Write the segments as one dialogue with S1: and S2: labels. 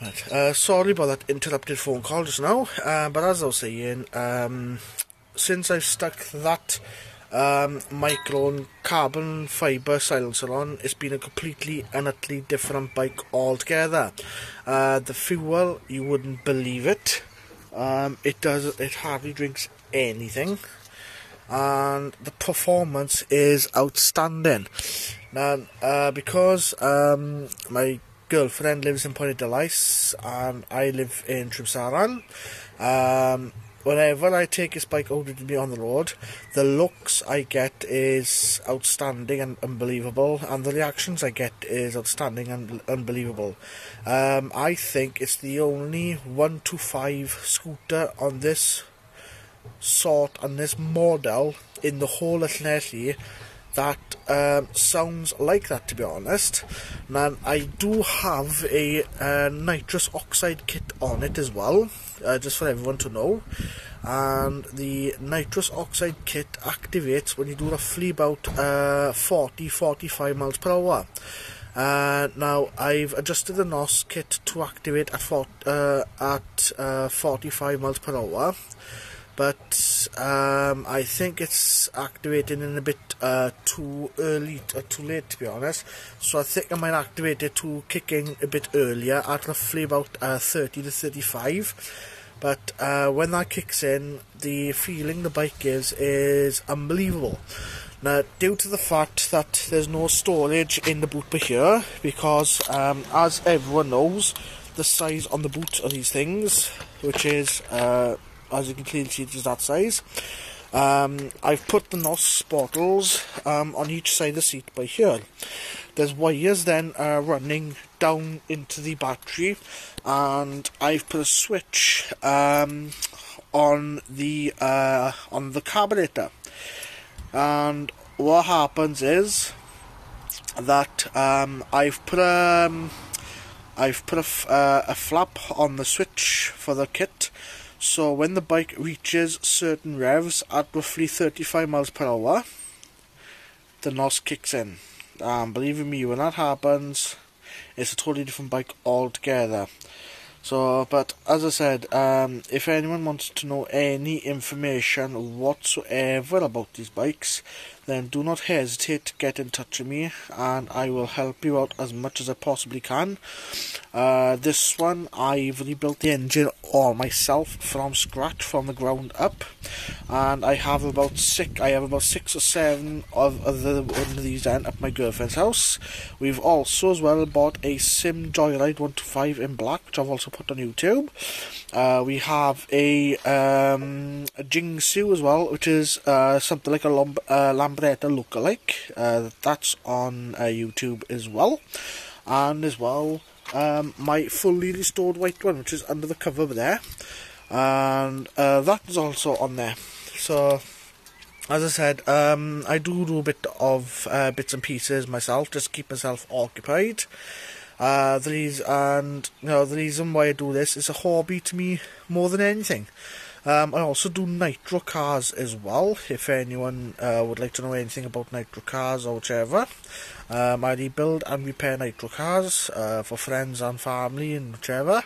S1: Right. Sorry about that interrupted phone call just now, but as I was saying, since I've stuck that micron carbon fibre silencer on, it's been a completely and utterly different bike altogether. The fuel, you wouldn't believe it. It hardly drinks anything, and the performance is outstanding. Now, because my girlfriend lives in Point and I live in Tribsaran, whenever I take this bike out with me on the road, the looks I get is outstanding and unbelievable, and the reactions I get is outstanding and unbelievable. I think it's the only 1 to 5 scooter on this sort and this model in the whole of Llanelli that sounds like that, to be honest. Now, I do have a nitrous oxide kit on it as well, just for everyone to know, and the nitrous oxide kit activates when you do roughly about 40-45 miles per hour. Now, I've adjusted the NOS kit to activate at 45 miles per hour, but I think it's activating in a bit too early or too late, to be honest. So I think I might activate it to kick in a bit earlier at roughly about 30 to 35. But when that kicks in, the feeling the bike gives is unbelievable. Now, due to the fact that there's no storage in the boot here, because as everyone knows, the size on the boot of these things, which is as you can clearly see, it is that size. I've put the NOS bottles on each side of the seat by here. There's wires then running down into the battery, and I've put a switch on the carburetor. And what happens is that I've put a flap on the switch for the kit. So when the bike reaches certain revs at roughly 35 miles per hour, the NOS kicks in. Believe me, when that happens, it's a totally different bike altogether. So, but as I said, if anyone wants to know any information whatsoever about these bikes, then do not hesitate to get in touch with me, and I will help you out as much as I possibly can. This one, I've rebuilt the engine all myself from scratch, from the ground up, and I have about 6 or 7 of these then at my girlfriend's house. We've also as well bought a Sim Joyride 125 in black, which I've also put on YouTube. We have a Jingsu as well, which is something like a Lambretta lookalike. That's on YouTube as well. And as well, my fully restored white one, which is under the cover there. And that is also on there. So, as I said, I do a bit of bits and pieces myself, just to keep myself occupied. The reason why I do this is a hobby to me more than anything. I also do nitro cars as well, if anyone would like to know anything about nitro cars or whichever. I rebuild and repair nitro cars for friends and family and whichever.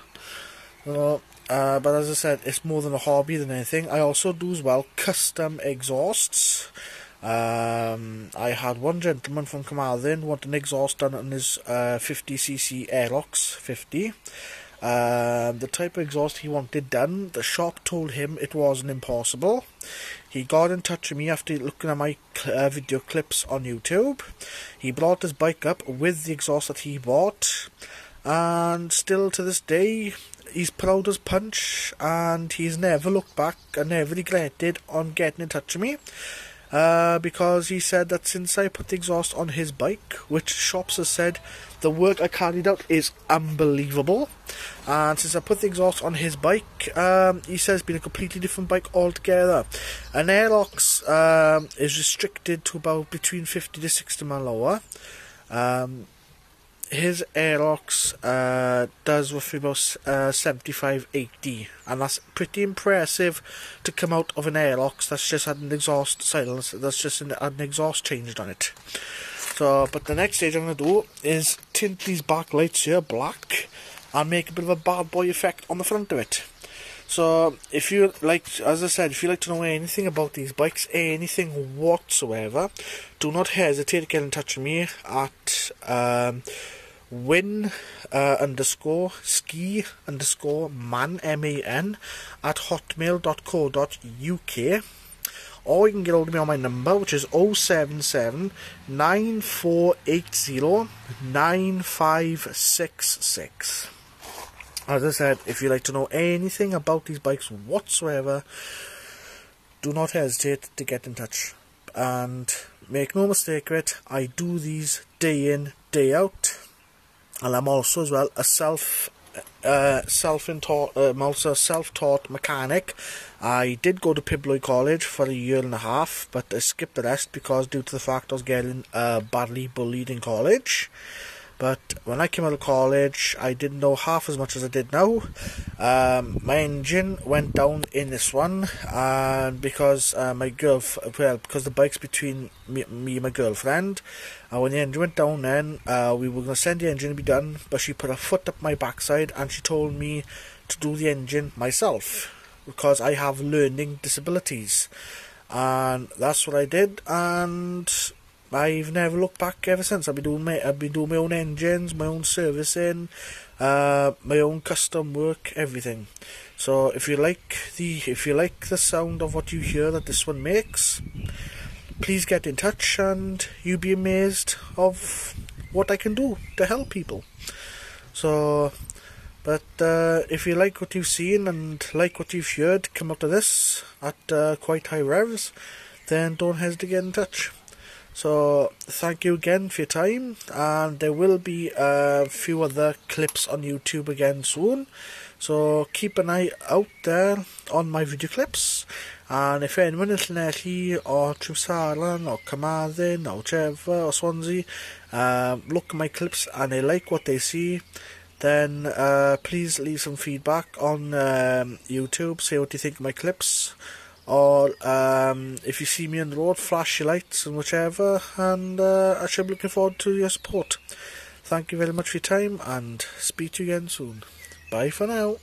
S1: But as I said, it's more than a hobby than anything. I also do as well custom exhausts. I had one gentleman from Carmarthen want an exhaust done on his 50cc Aerox 50. The type of exhaust he wanted done, the shop told him it wasn't impossible. He got in touch with me after looking at my video clips on YouTube. He brought his bike up with the exhaust that he bought, and still to this day he's proud as punch, and he's never looked back and never regretted on getting in touch with me. Because he said that since I put the exhaust on his bike, which shops have said the work I carried out is unbelievable, and since I put the exhaust on his bike, he says it's been a completely different bike altogether. An Aerox is restricted to about between 50 to 60 mile an hour. His Aerox does roughly about 75-80, and that's pretty impressive to come out of an Aerox that's just had an exhaust silence, that's just had an exhaust changed on it. So, but the next stage I'm going to do is tint these back lights here black, and make a bit of a bad boy effect on the front of it. So if you like, as I said, if you like to know anything about these bikes, anything whatsoever, do not hesitate to get in touch with me at win_ski_man MAN at hotmail.co.uk, or you can get hold of me on my number, which is 077 9480 9566. As I said, if you'd like to know anything about these bikes whatsoever, do not hesitate to get in touch. And make no mistake of it, I do these day in, day out. And I'm also as well a self-taught mechanic. I did go to Pibloy College for a year and a half, but I skipped the rest because due to the fact I was getting badly bullied in college. But when I came out of college, I didn't know half as much as I did now. My engine went down in this one, and because because the bike's between me and my girlfriend, when the engine went down, then we were going to send the engine to be done, but she put her foot up my backside and she told me to do the engine myself because I have learning disabilities, and that's what I did. And I've never looked back ever since. I've been doing my own engines, my own servicing, my own custom work, everything. So if you like the sound of what you hear that this one makes, please get in touch, and you'll be amazed of what I can do to help people. So, but if you like what you've seen and like what you've heard come out of this at quite high revs, then don't hesitate to get in touch. So thank you again for your time, and there will be a few other clips on YouTube again soon, so keep an eye out there on my video clips. And if anyone is Llanelli or Trwsalan or Carmarthen or whichever or Swansea look at my clips and they like what they see, then please leave some feedback on YouTube, say what you think of my clips. Or if you see me on the road, flash your lights and whichever, and I shall be looking forward to your support. Thank you very much for your time, and speak to you again soon. Bye for now.